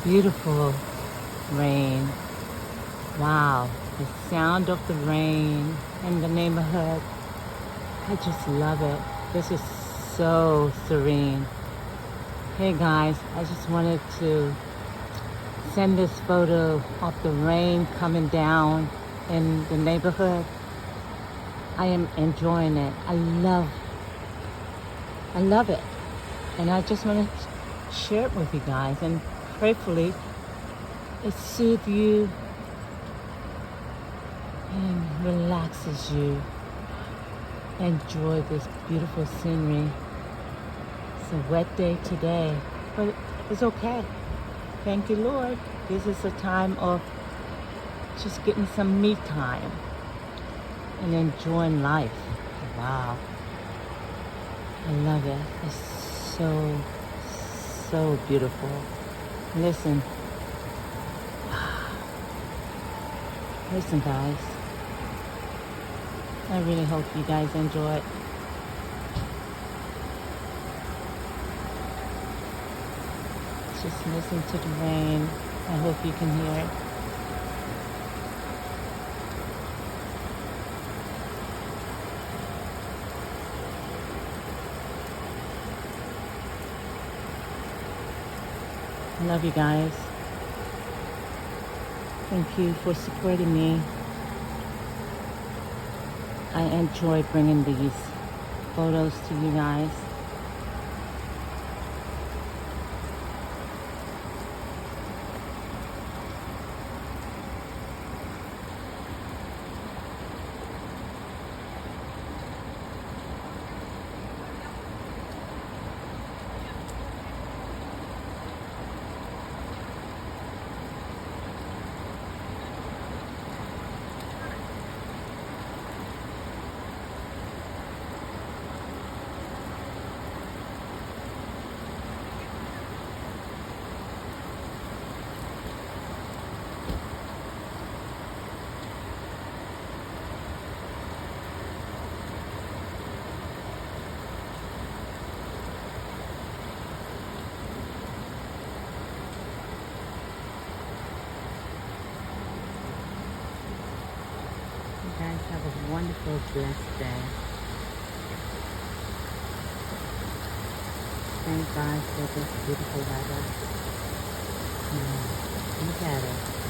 beautiful rain. Wow, the sound of the rain in the neighborhood. I just love it. This is so serene. Hey guys, I just wanted to send this photo of the rain coming down in the neighborhood. I am enjoying it. I love it. And I just want to share it with you guys, and prayerfully it soothes you and relaxes you. Enjoy this beautiful scenery. It's a wet day today, but it's okay. Thank you, Lord. This is a time of just getting some me time and enjoying life. Wow. I love it. It's so beautiful. Listen. Listen, guys. I really hope you guys enjoy it. Just listen to the rain. I hope you can hear it. I love you guys. Thank you for supporting me. I enjoy bringing these photos to you guys. You guys have a wonderful, blessed day. Thank God for this beautiful weather. Look at it.